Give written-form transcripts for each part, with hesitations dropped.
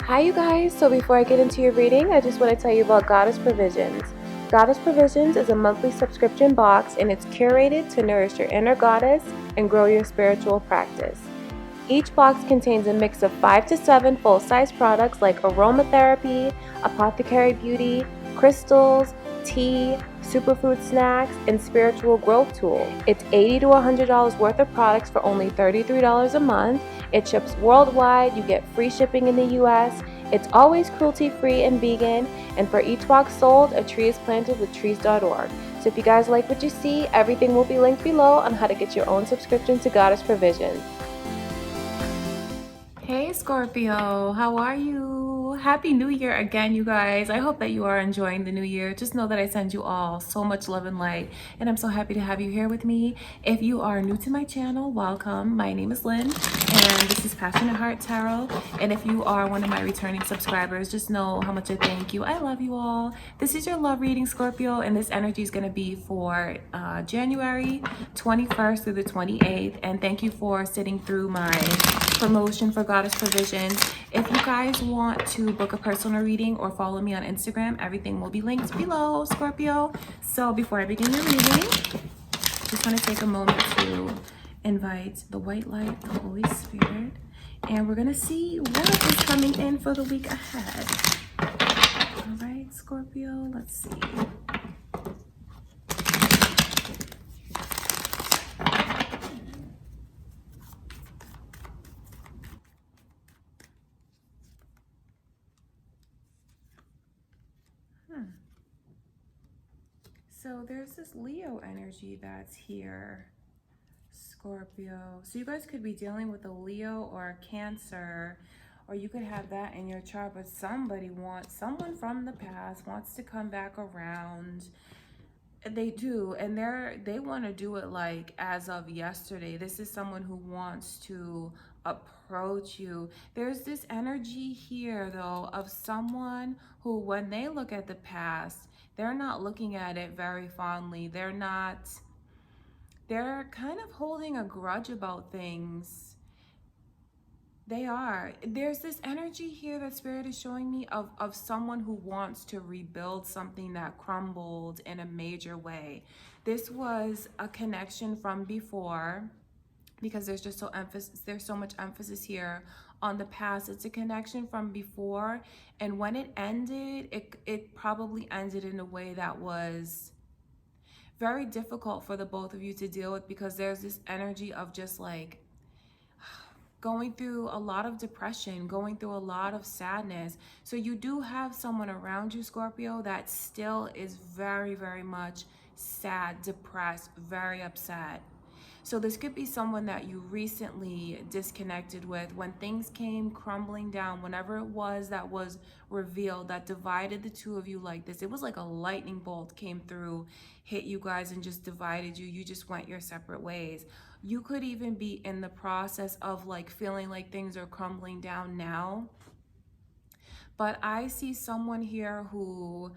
Hi you guys, so before I get into your reading, I just want to tell you about Goddess Provisions. Goddess Provisions is a monthly subscription box and it's curated to nourish your inner goddess and grow your spiritual practice. Each box contains a mix of 5 to 7 full-size products like aromatherapy, apothecary beauty, crystals, tea, superfood snacks, and spiritual growth tools. It's $80 to $100 worth of products for only $33 a month. It ships worldwide. You get free shipping in the US. It's always cruelty-free and vegan. And for each box sold, a tree is planted with trees.org. So if you guys like what you see, everything will be linked below on how to get your own subscription to Goddess Provisions. Hey Scorpio, how are you? Happy New Year again, you guys. I hope that you are enjoying the new year. Just know that I send you all so much love and light, and I'm so happy to have you here with me. If you are new to my channel, welcome. My name is Lynn, and this is Passionate Heart Tarot. And if you are one of my returning subscribers, just know how much I thank you. I love you all. This is your love reading, Scorpio, and this energy is going to be for January 21st through the 28th. And thank you for sitting through my promotion for Goddess Provisions. If you guys want to book a personal reading or follow me on Instagram, everything will be linked below, Scorpio. So before I begin your reading, just want to take a moment to invite the white light, the Holy Spirit, and we're going to see what is coming in for the week ahead. All right, Scorpio, let's see. So there's this Leo energy that's here, Scorpio. So you guys could be dealing with a Leo or a Cancer, or you could have that in your chart, but someone from the past wants to come back around. They do, and they want to do it like as of yesterday. This is someone who wants to approach you. There's this energy here though of someone who, when they look at the past, they're not looking at it very fondly. They're kind of holding a grudge about things. They are. There's this energy here that Spirit is showing me of someone who wants to rebuild something that crumbled in a major way. This was a connection from before, because there's so much emphasis here on the past. It's a connection from before, and when it ended, it probably ended in a way that was very difficult for the both of you to deal with, because there's this energy of just like going through a lot of depression, going through a lot of sadness. So you do have someone around you, Scorpio, that still is very, very much sad, depressed, very upset. So this could be someone that you recently disconnected with when things came crumbling down, whenever it was that was revealed, that divided the two of you like this. It was like a lightning bolt came through, hit you guys, and just divided you. You just went your separate ways. You could even be in the process of like feeling like things are crumbling down now. But I see someone here who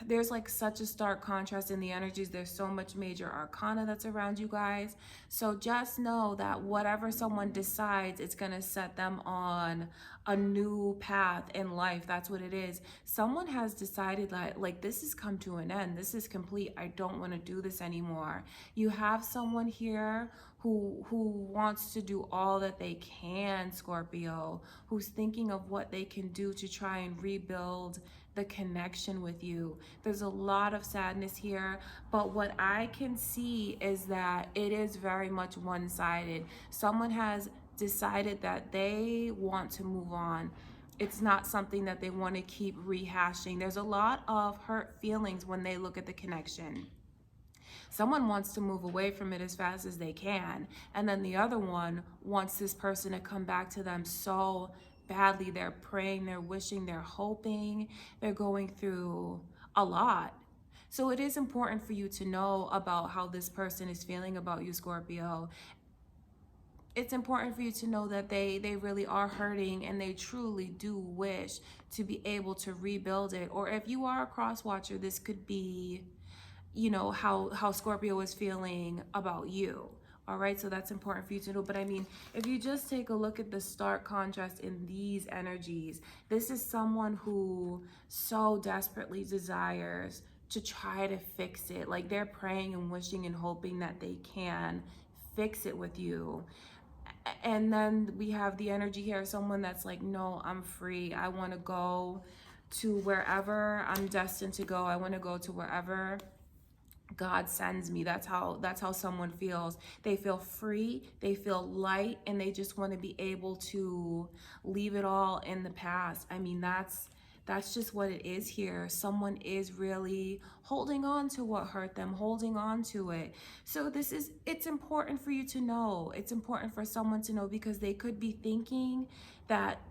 there's like such a stark contrast in the energies. There's so much major arcana that's around you guys. So just know that whatever someone decides, it's going to set them on a new path in life. That's what it is. Someone has decided that like this has come to an end. This is complete. I don't want to do this anymore. You have someone here who wants to do all that they can, Scorpio, who's thinking of what they can do to try and rebuild the connection with you. There's a lot of sadness here, but what I can see is that it is very much one-sided. Someone has decided that they want to move on. It's not something that they want to keep rehashing. There's a lot of hurt feelings when they look at the connection. Someone wants to move away from it as fast as they can, and then the other one wants this person to come back to them so badly. They're praying, they're wishing, they're hoping, they're going through a lot. So it is important for you to know about how this person is feeling about you, Scorpio. It's important for you to know that they really are hurting, and they truly do wish to be able to rebuild it. Or if you are a cross watcher, this could be, you know, how Scorpio is feeling about you, All right, so that's important for you to know. But I mean, if you just take a look at the stark contrast in these energies, this is someone who so desperately desires to try to fix it. Like they're praying and wishing and hoping that they can fix it with you. And then we have the energy here, someone that's like, no, I'm free. I want to go to wherever I'm destined to go. I want to go to wherever God sends me. That's how someone feels. They feel free, they feel light, and they just want to be able to leave it all in the past. I mean, that's just what it is here. Someone is really holding on to what hurt them, holding on to it. So it's important for you to know. It's important for someone to know, because they could be thinking that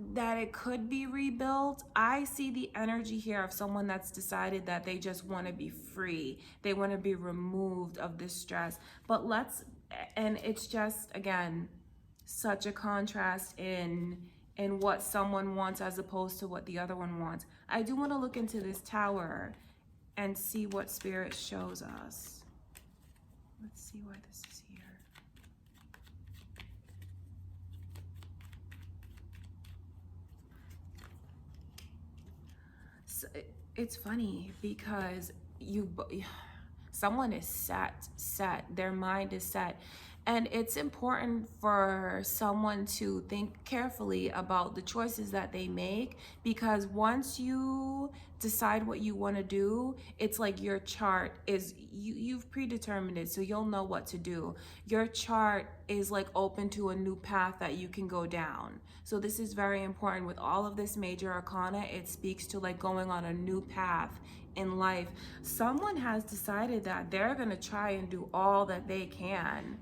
it could be rebuilt. I see the energy here of someone that's decided that they just want to be free. They want to be removed of this stress. And it's just, again, such a contrast in what someone wants as opposed to what the other one wants. I do want to look into this Tower and see what Spirit shows us. Let's see why this is here. So it's funny because someone is set, their mind is set. And it's important for someone to think carefully about the choices that they make, because once you decide what you want to do, it's like your chart is, you've predetermined it, so you'll know what to do. Your chart is like open to a new path that you can go down. So this is very important. With all of this major arcana, it speaks to like going on a new path in life. Someone has decided that they're going to try and do all that they can.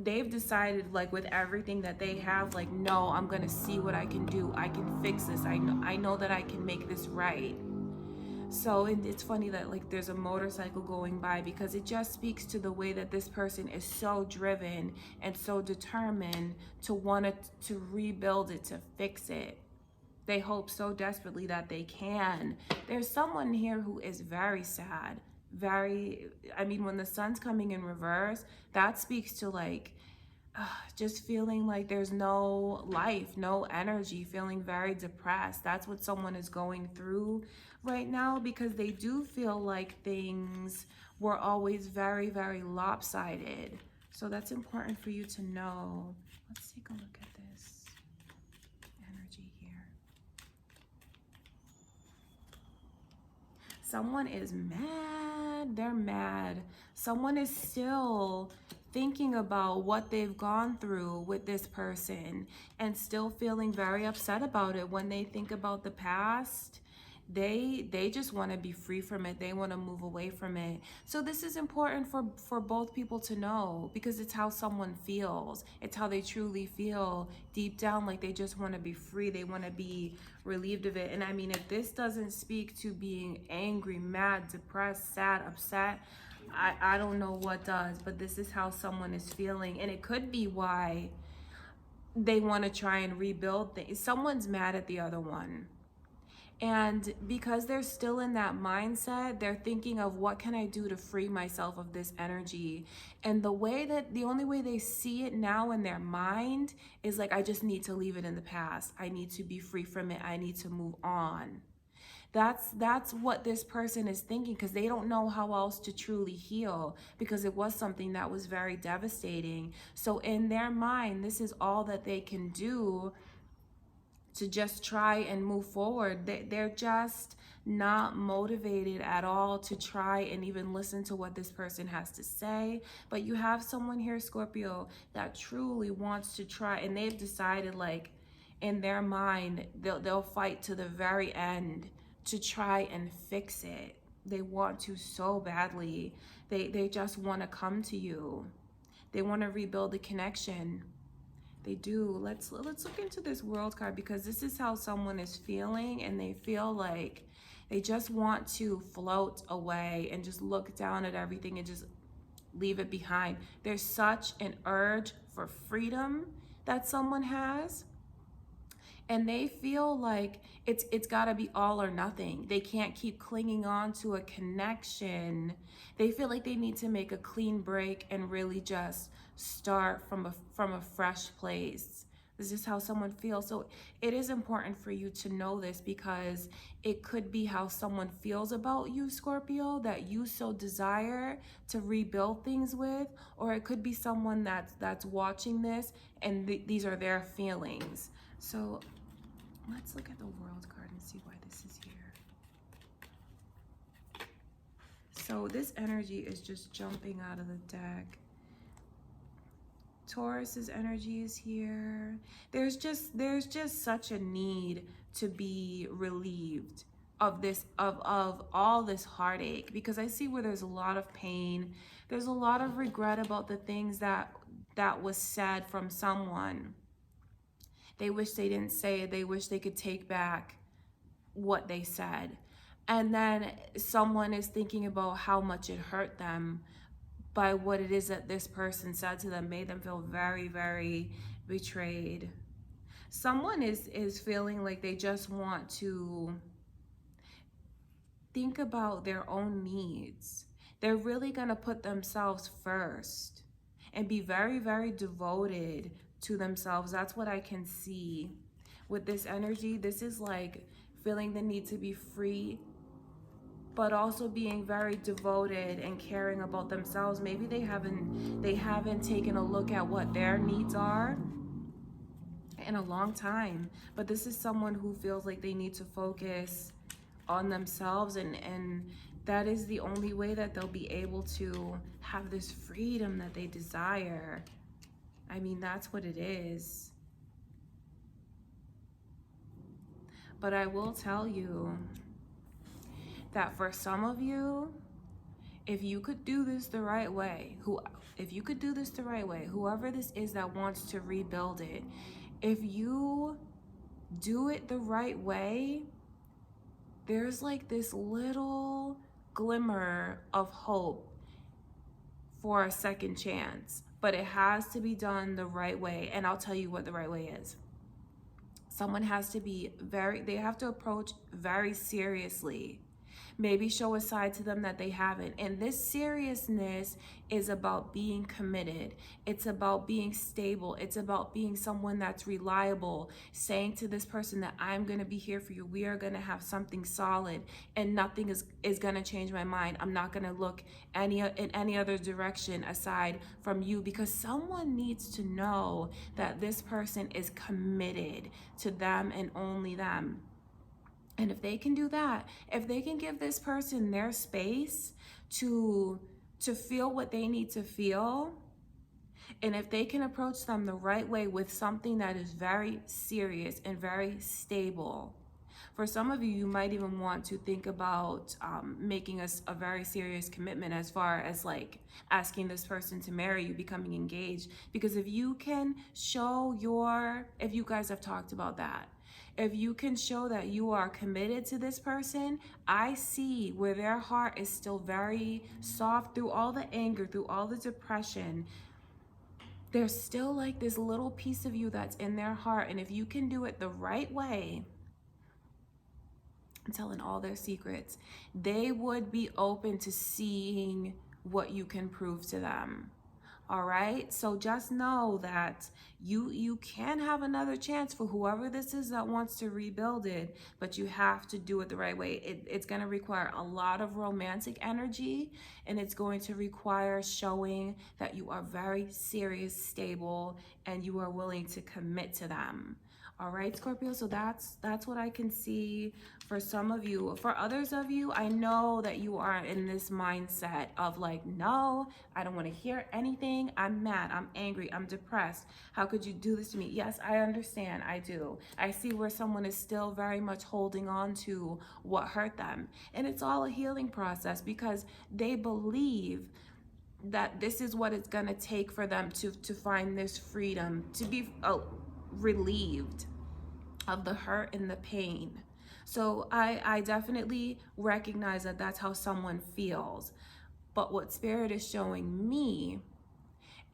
They've decided, like, with everything that they have, like, no, I'm gonna see what I can do. I can fix this. I know that I can make this right. So it's funny that like there's a motorcycle going by, because it just speaks to the way that this person is so driven and so determined to want to rebuild it, to fix it. They hope so desperately that they can. There's someone here who is very sad. I mean, when the sun's coming in reverse, that speaks to like just feeling like there's no life, no energy, feeling very depressed. That's what someone is going through right now, because they do feel like things were always very, very lopsided. So that's important for you to know. Let's take a look at this energy here. Someone is mad. They're mad. Someone is still thinking about what they've gone through with this person and still feeling very upset about it. When they think about the past, they just want to be free from it. They want to move away from it. So this is important for both people to know, because it's how someone feels. It's how they truly feel deep down, like they just want to be free. They want to be relieved of it. And I mean, if this doesn't speak to being angry, mad, depressed, sad, upset, I don't know what does. But this is how someone is feeling, and it could be why they want to try and rebuild things. Someone's mad at the other one. And because they're still in that mindset, they're thinking of, what can I do to free myself of this energy? And the only way they see it now in their mind is like, I just need to leave it in the past. I need to be free from it. I need to move on. That's what this person is thinking, because they don't know how else to truly heal, because it was something that was very devastating. So in their mind, this is all that they can do to just try and move forward. They're just not motivated at all to try and even listen to what this person has to say. But you have someone here, Scorpio, that truly wants to try, and they've decided, like, in their mind, they'll fight to the very end to try and fix it. They want to so badly. They just want to come to you. They want to rebuild the connection. They do. Let's look into this World card, because this is how someone is feeling, and they feel like they just want to float away and just look down at everything and just leave it behind. There's such an urge for freedom that someone has. and they feel like it's got to be all or nothing. They can't keep clinging on to a connection. They feel like they need to make a clean break and really just start from a fresh place. This is how someone feels. So it is important for you to know this, because it could be how someone feels about you, Scorpio, that you so desire to rebuild things with, or it could be someone that's watching this and these are their feelings. So let's look at the World card and see why this is here. So this energy is just jumping out of the deck. Taurus's energy is here. There's just such a need to be relieved of this, of all this heartache, because I see where there's a lot of pain. There's a lot of regret about the things that was said from someone. They wish they didn't say it. They wish they could take back what they said. And then someone is thinking about how much it hurt them by what it is that this person said to them, made them feel very, very betrayed. Someone is feeling like they just want to think about their own needs. They're really going to put themselves first and be very, very devoted to themselves. That's what I can see with this energy. This is like feeling the need to be free, but also being very devoted and caring about themselves. Maybe they haven't taken a look at what their needs are in a long time, but this is someone who feels like they need to focus on themselves, and that is the only way that they'll be able to have this freedom that they desire. I mean, that's what it is. But I will tell you that for some of you, if you could do this the right way, whoever this is that wants to rebuild it, if you do it the right way, there's like this little glimmer of hope for a second chance, but it has to be done the right way. And I'll tell you what the right way is. Someone has to be they have to approach very seriously. Maybe show a side to them that they haven't. And this seriousness is about being committed. It's about being stable. It's about being someone that's reliable, saying to this person that I'm going to be here for you. We are going to have something solid, and nothing is going to change my mind. I'm not going to look in any other direction aside from you, because someone needs to know that this person is committed to them and only them. And if they can do that, if they can give this person their space to feel what they need to feel, and if they can approach them the right way with something that is very serious and very stable. For some of you, you might even want to think about making a very serious commitment, as far as like asking this person to marry you, becoming engaged. Because if you can show if you guys have talked about that, if you can show that you are committed to this person, I see where their heart is still very soft through all the anger, through all the depression. There's still like this little piece of you that's in their heart. And if you can do it the right way, telling all their secrets, they would be open to seeing what you can prove to them. All right, so just know that you can have another chance for whoever this is that wants to rebuild it, but you have to do it the right way. It's going to require a lot of romantic energy, and it's going to require showing that you are very serious, stable, and you are willing to commit to them. All right, Scorpio, so that's what I can see for some of you. For others of you, I know that you are in this mindset of like, no, I don't want to hear anything. I'm mad. I'm angry. I'm depressed. How could you do this to me? Yes, I understand. I do. I see where someone is still very much holding on to what hurt them. And it's all a healing process, because they believe that this is what it's going to take for them to find this freedom, to be relieved of the hurt and the pain. So I definitely recognize that that's how someone feels. But what Spirit is showing me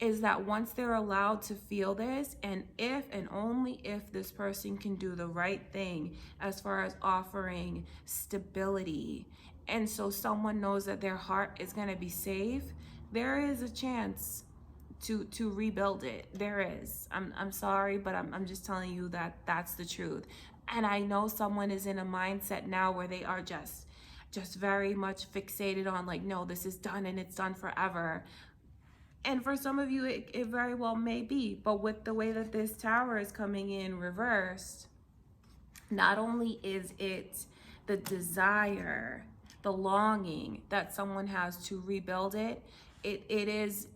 is that once they're allowed to feel this, and if and only if this person can do the right thing as far as offering stability, and so someone knows that their heart is going to be safe, there is a chance to rebuild it. There is. I'm sorry, but I'm just telling you that that's the truth. And I know someone is in a mindset now where they are just very much fixated on like, no, this is done and it's done forever. And for some of you, it very well may be. But with the way that this tower is coming in reversed, not only is it the desire, the longing that someone has to rebuild it, it is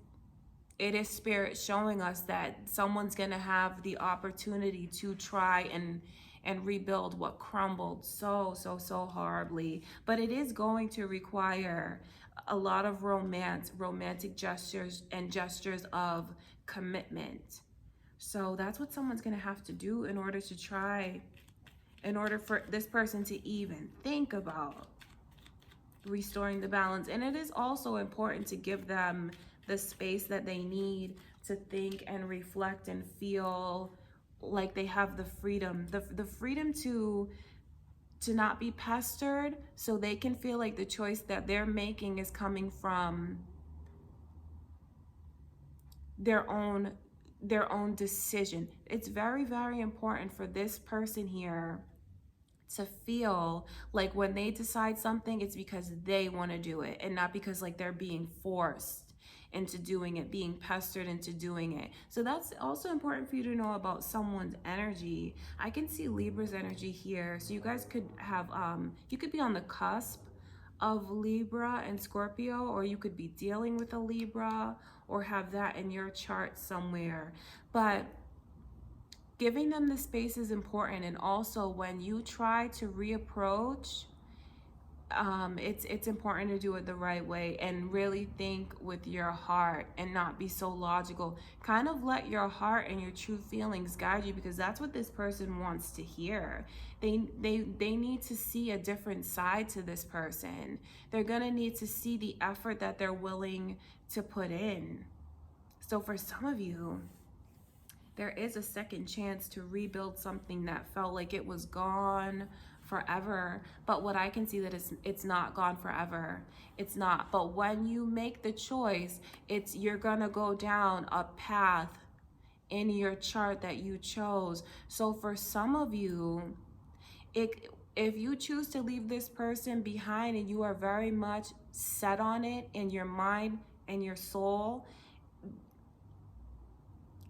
spirit showing us that someone's going to have the opportunity to try and rebuild what crumbled so horribly. But it is going to require a lot of romantic gestures, and gestures of commitment. So that's what someone's going to have to do in order to try, in order for this person to even think about restoring the balance. And it is also important to give them the space that they need to think and reflect and feel like they have the freedom, the freedom to not be pestered, so they can feel like the choice that they're making is coming from their own decision. It's very, very important for this person here to feel like when they decide something, it's because they want to do it and not because like they're being forced into doing it, being pestered into doing it. So that's also important for you to know about someone's energy. I can see Libra's energy here. So you guys could have, you could be on the cusp of Libra and Scorpio, or you could be dealing with a Libra or have that in your chart somewhere. But giving them the space is important. And also when you try to reapproach, it's important to do it the right way and really think with your heart and not be so logical. Kind of let your heart and your true feelings guide you, because that's what this person wants to hear. They need to see a different side to this person. They're gonna need to see the effort that they're willing to put in. So for some of you, there is a second chance to rebuild something that felt like it was gone forever. But what I can see that it's not gone forever. It's not. But when you make the choice, you're gonna go down a path in your chart that you chose. So for some of you, if you choose to leave this person behind and you are very much set on it in your mind and your soul,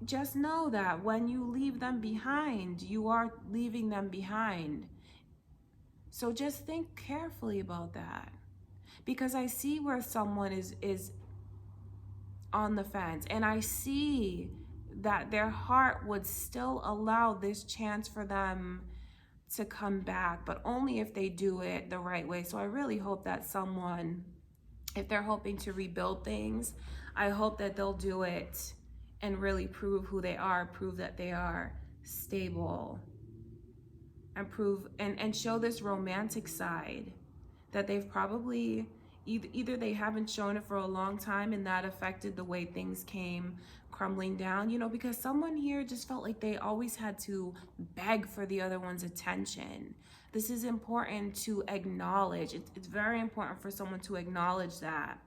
just know that when you leave them behind, you are leaving them behind. So just think carefully about that, because I see where someone is on the fence, and I see that their heart would still allow this chance for them to come back, but only if they do it the right way. So I really hope that someone, if they're hoping to rebuild things, I hope that they'll do it and really prove who they are, prove that they are stable, and prove and show this romantic side that they've probably either they haven't shown it for a long time, and that affected the way things came crumbling down, you know, because someone here just felt like they always had to beg for the other one's attention. This is important to acknowledge. It's very important for someone to acknowledge that.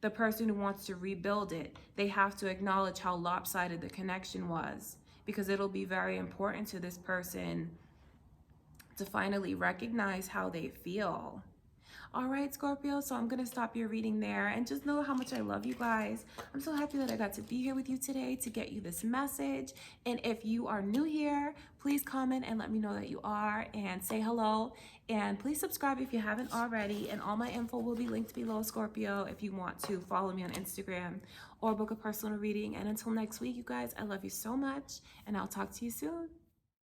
The person who wants to rebuild it, they have to acknowledge how lopsided the connection was, because it'll be very important to this person to finally recognize how they feel. All right, Scorpio, so I'm gonna stop your reading there, and just know how much I love you guys. I'm so happy that I got to be here with you today to get you this message. And if you are new here, please comment and let me know that you are, and say hello. And please subscribe if you haven't already, and all my info will be linked below, Scorpio, if you want to follow me on Instagram or book a personal reading. And until next week, you guys, I love you so much, and I'll talk to you soon.